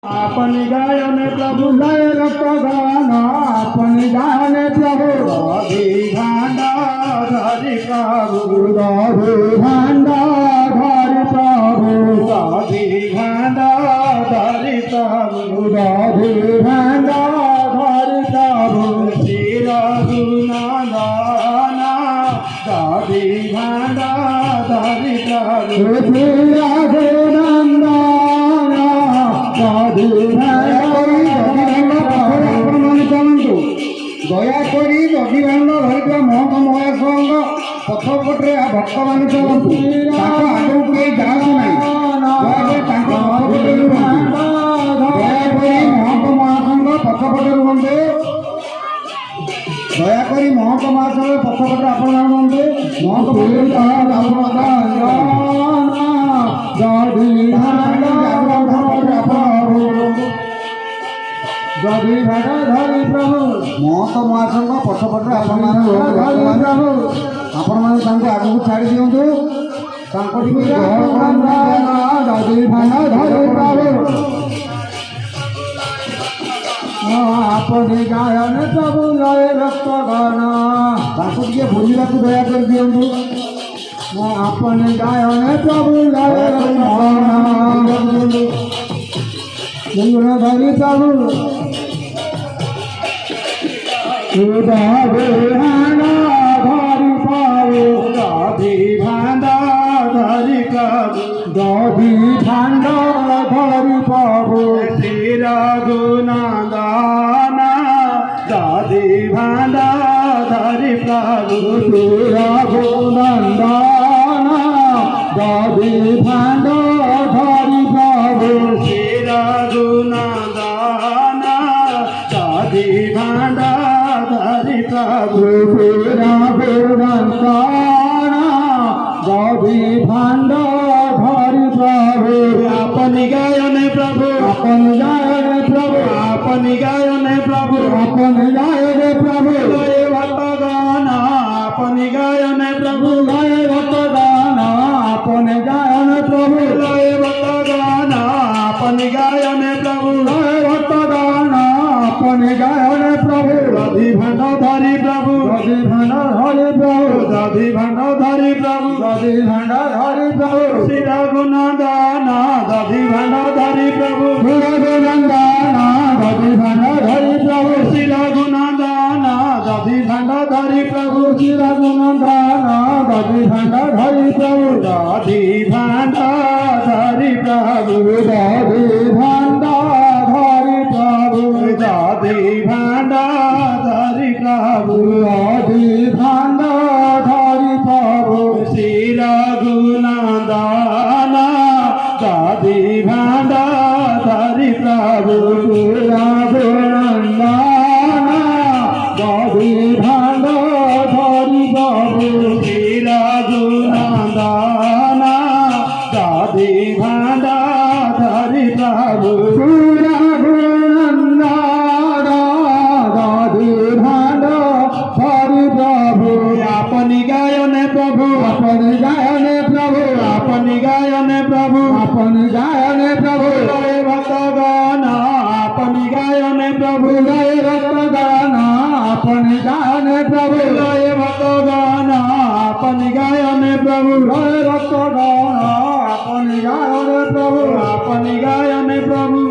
अपनी गायने प्रभु लय रक्त गान अपनी गायने प्रभु राधे भांडा धरि प्रभु राधे भांडा धरि प्रभु राधे भांडा धरि प्रभु राधे भांडा धरि प्रभु श्री रघुनाथना राधे भांडा धरि प्रभु श्री रघुनाथना दयाकोरी दधिभाण्ड धरित महत महेश्वर पथपटे भक्त मान चलतु आगे कहीं जातु ना दयाकोरी महत महासंघ पथपटे रुहते दयाकोरी महत महासंघ पथपटे आपण रुहते जदि भाड़ा धरि प्रभु महत महासंघ पछपटे आपण आगे छाड़ी दिंतु जदि भाड़ा धरि प्रभु अपनी गायन प्रभु लय रक्त गण टे बुझा दया कर दिंतु अपनी गायन प्रभु लय रक्त गण धरि प्रभु राधे भांडा धरि प्रभु राधे भांडा धरि प्रभु राधे भांडा धरि प्रभु श्री रघुनाथना राधे भांडा धरि प्रभु श्री रघुनाथना राधे भांडा धरि प्रभु श्री रघुनाथना राधे भांडा धरि प्रभु राधे भांडा धरि प्रभु अपनी गायने प्रभु अपनी गायने प्रभु अपनी गायने प्रभु अपनी गायने प्रभु लय भक्त गान अपनी गायने प्रभु लय भक्त गान अपनी गायने प्रभु लय भक्त गान अपनी गायने प्रभु लय भक्त गान अपनी गायने प्रभु राधे भांडा धरि प्रभु राधे भांडा धरि प्रभु राधे भांडा धरि प्रभु राधे भांडा धरि प्रभु श्री रघुनाथना राधे भांडा धरि प्रभु श्री रघुनाथना राधे भांडा धरि प्रभु श्री रघुनाथना राधे भांडा धरि प्रभु श्री रघुनाथना राधे भांडा धरि प्रभु राधे भांडा धरि प्रभु राधे भांडा धरि प्रभु राधे भांडा धरि प्रभु राधे भांडा धरि प्रभु श्री रघुनाथना राधे भांडा धरि प्रभु रघुनाथना राधे भांडा धरि प्रभु श्री रघुनाथना राधे भांडा धरि प्रभु अपनी गायने प्रभु अपनी गायने प्रभु अपनी गायने प्रभु अपनी गायने प्रभु लय भक्त गान अपनी गायने प्रभु लय रक्त गान अपनी गायने प्रभु लय भक्त गान अपनी गायने प्रभु लय रक्त गान अपनी गायने प्रभु अपनी गायने प्रभु